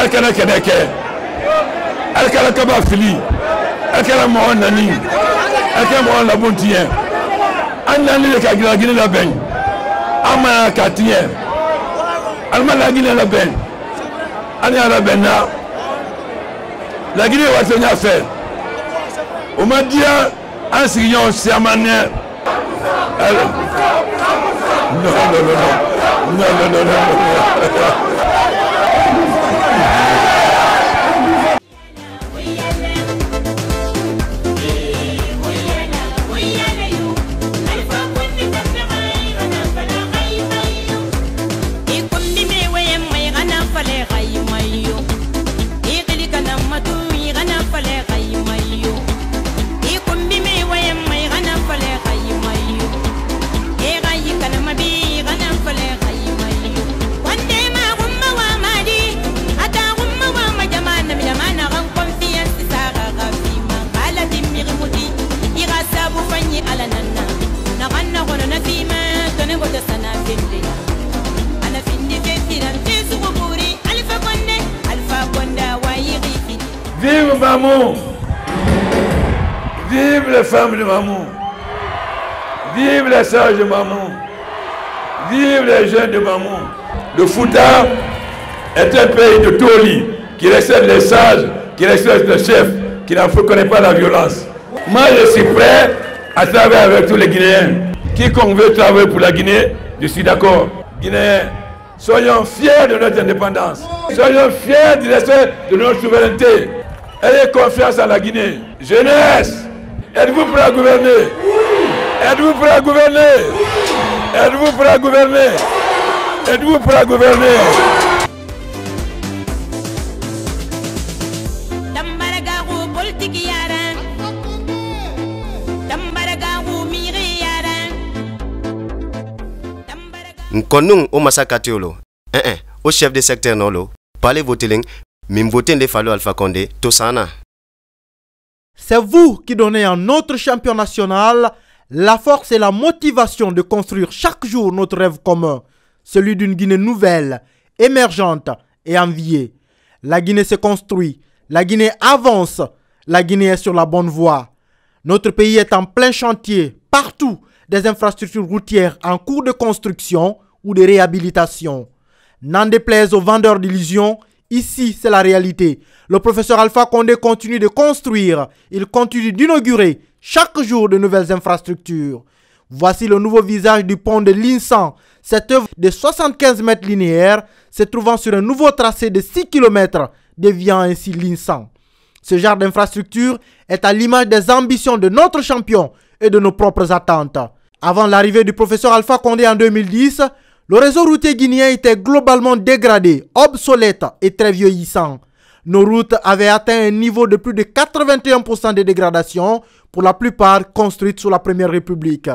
alkana keneke alkana kaba fili alkana mo nani alkana mo la bontien anani le ka gina la ben ama katien alma la gina la ben ani ala benna la Guinée va se faire on m'a dit un signon siamané non. Vive Mamou! Vive les femmes de Mamou! Vive les sages de Mamou! Vive les jeunes de Mamou! Le Fouta est un pays de Toli qui respecte les sages, qui respecte le chef, qui ne connaît pas la violence. Moi, je suis prêt à travailler avec tous les Guinéens. Quiconque veut travailler pour la Guinée, je suis d'accord. Guinéens, soyons fiers de notre indépendance. Soyons fiers du respect de notre souveraineté. Ayez confiance à la Guinée. Jeunesse, êtes-vous prêts à gouverner? Êtes-vous prêts à gouverner? Êtes-vous prêts à gouverner? Êtes-vous prêts à gouverner? Nkonung au massacre au chef de secteur nolo, parlez voter mim voter les Fallou Alpha Condé, Tosana. C'est vous qui donnez à notre champion national la force et la motivation de construire chaque jour notre rêve commun, celui d'une Guinée nouvelle, émergente et enviée. La Guinée se construit, la Guinée avance, la Guinée est sur la bonne voie. Notre pays est en plein chantier, partout, des infrastructures routières en cours de construction ou de réhabilitation. N'en déplaise aux vendeurs d'illusions, ici c'est la réalité. Le professeur Alpha Condé continue de construire, il continue d'inaugurer chaque jour de nouvelles infrastructures. Voici le nouveau visage du pont de l'Insan. Cette œuvre de 75 mètres linéaires se trouvant sur un nouveau tracé de 6 km, déviant ainsi l'Insan. Ce genre d'infrastructure est à l'image des ambitions de notre champion et de nos propres attentes. Avant l'arrivée du professeur Alpha Condé en 2010, le réseau routier guinéen était globalement dégradé, obsolète et très vieillissant. Nos routes avaient atteint un niveau de plus de 81% de dégradation, pour la plupart construites sous la Première République.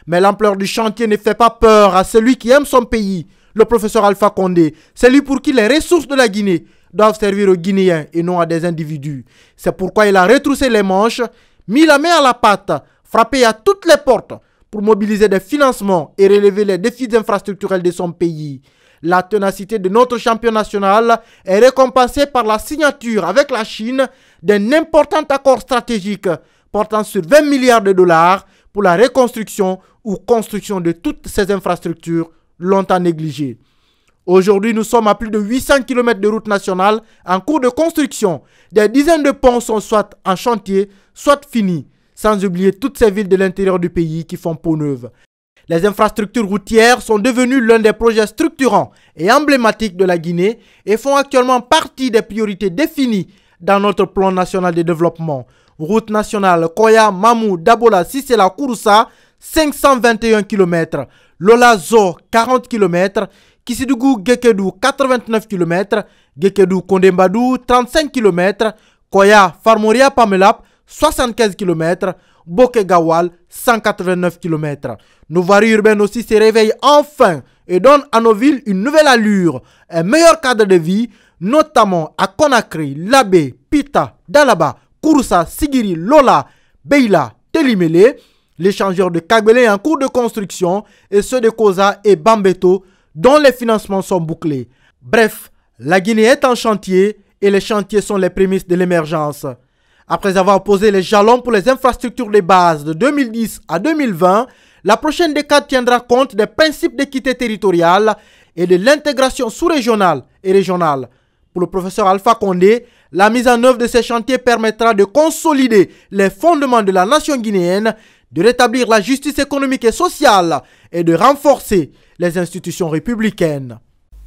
Mais l'ampleur du chantier ne fait pas peur à celui qui aime son pays, le professeur Alpha Condé, celui pour qui les ressources de la Guinée doivent servir aux Guinéens et non à des individus. C'est pourquoi il a retroussé les manches, mis la main à la pâte, frappé à toutes les portes pour mobiliser des financements et relever les défis infrastructurels de son pays. La ténacité de notre champion national est récompensée par la signature avec la Chine d'un important accord stratégique portant sur 20 milliards de dollars pour la reconstruction ou construction de toutes ces infrastructures longtemps négligées. Aujourd'hui, nous sommes à plus de 800 km de routes nationales en cours de construction. Des dizaines de ponts sont soit en chantier, soit finis, sans oublier toutes ces villes de l'intérieur du pays qui font peau neuve. Les infrastructures routières sont devenues l'un des projets structurants et emblématiques de la Guinée et font actuellement partie des priorités définies dans notre plan national de développement. Route nationale Koya, Mamou, Dabola, Sissela, Kouroussa, 521 km. Lola Zo, 40 km. Kissidougou, Gekedou, 89 km. Gekedou, Kondembadou, 35 km. Koya, Farmoria, Pamelap, 75 km. Bokegawal, 189 km. Nos voiries urbaines aussi se réveillent enfin et donnent à nos villes une nouvelle allure, un meilleur cadre de vie, notamment à Conakry, Labé, Pita, Dalaba, Kouroussa, Sigiri, Lola, Beila, Telimele, l'échangeur de Kagbele en cours de construction et ceux de Koza et Bambeto dont les financements sont bouclés. Bref, La Guinée est en chantier et les chantiers sont les prémices de l'émergence. Après avoir posé les jalons pour les infrastructures de base de 2010 à 2020, la prochaine décade tiendra compte des principes d'équité territoriale et de l'intégration sous-régionale et régionale. Pour le professeur Alpha Condé, la mise en œuvre de ces chantiers permettra de consolider les fondements de la nation guinéenne, de rétablir la justice économique et sociale et de renforcer les institutions républicaines.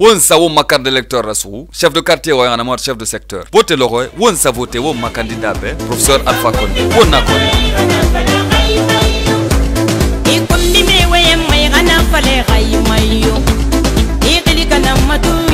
Won sa wo makar d'électeur rasu chef de quartier wa yana chef de secteur vote le roy won sa vote wo ma candidat be professeur Alpha Condé won na ko e kundi me waye mai gana fale gayi mayo e kili kana matu